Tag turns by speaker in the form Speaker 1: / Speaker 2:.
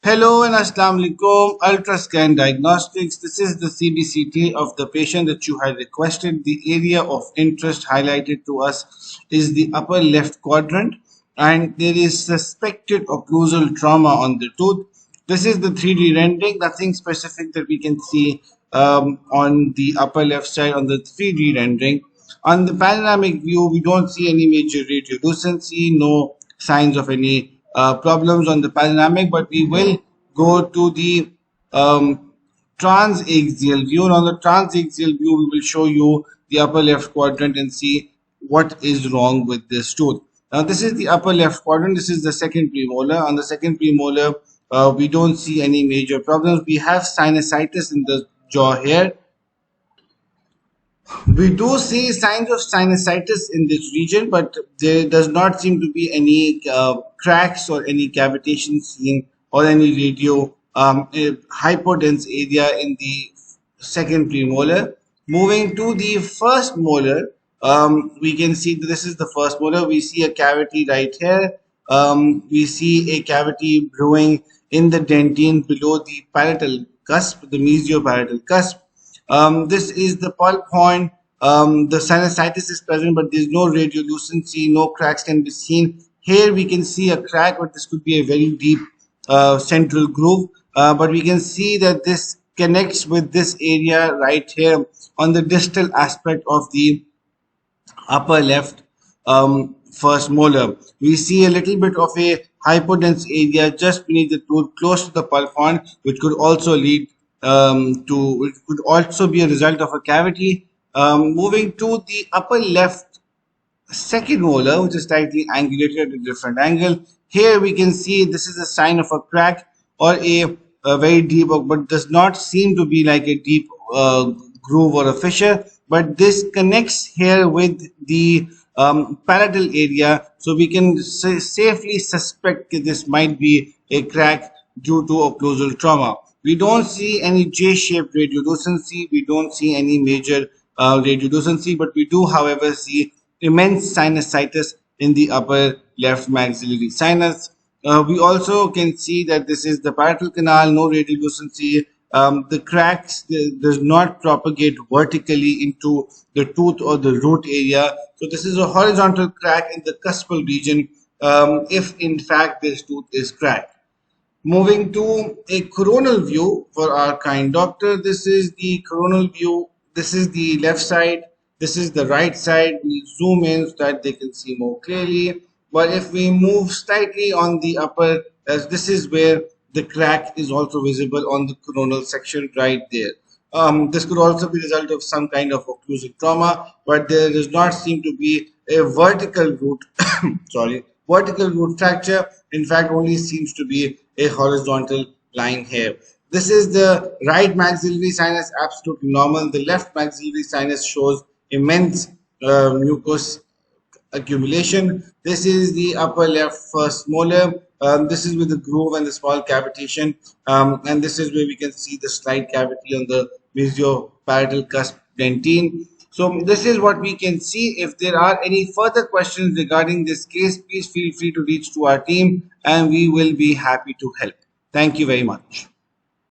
Speaker 1: Hello and Assalamu alaikum. Ultrascan Diagnostics. This is the CBCT of the patient that you had requested. The area of interest highlighted to us is the upper left quadrant, and there is suspected occlusal trauma on the tooth. This is the 3D rendering, nothing specific that we can see on the upper left side on the 3D rendering. On the panoramic view, we don't see any major radiolucency, no signs of any problems on the panoramic, but we will go to the um, transaxial view. And on the transaxial view, we will show you the upper left quadrant and see what is wrong with this tooth. Now, this is the upper left quadrant. This is the second premolar. On the second premolar, we don't see any major problems. We have sinusitis in the jaw here. We do see signs of sinusitis in this region, but there does not seem to be any cracks or any cavitation seen or any hypodense area in the second premolar. Moving to the first molar, we can see that this is the first molar. We see a cavity right here. We see a cavity brewing in the dentine below the parietal cusp, the mesioparatal cusp. This is the pulp horn. The sinusitis is present, but there's no radiolucency, no cracks can be seen. Here we can see a crack, but this could be a very deep central groove. But we can see that this connects with this area right here on the distal aspect of the upper left first molar. We see a little bit of a hypodense area just beneath the tooth, close to the pulp horn, which could also lead it could also be a result of a cavity. Moving to the upper left second molar, which is slightly angulated at a different angle. Here we can see this is a sign of a crack or a very deep, but does not seem to be like a deep groove or a fissure. But this connects here with the palatal area, so we can safely suspect that this might be a crack due to occlusal trauma. We don't see any J-shaped radiolucency. We don't see any major radiolucency, but we do, however, see immense sinusitis in the upper left maxillary sinus. We also can see that this is the parietal canal, no radiolucency. The cracks does not propagate vertically into the tooth or the root area. So this is a horizontal crack in the cuspal region if in fact this tooth is cracked. Moving to a coronal view for our kind doctor. This is the coronal view. This is the left side. This is the right side. We zoom in so that they can see more clearly. But if we move slightly on the upper, as this is where the crack is also visible on the coronal section right there. This could also be a result of some kind of occlusive trauma, but there does not seem to be a vertical root, sorry, vertical root fracture. In fact, only seems to be a horizontal line here. This is the right maxillary sinus, absolutely normal. The left maxillary sinus shows immense mucus accumulation. This is the upper left first molar. This is with the groove and the small cavitation. And this is where we can see the slight cavity on the mesioparatal cusp dentine. So this is what we can see. If there are any further questions regarding this case, please feel free to reach to our team and we will be happy to help. Thank you very much.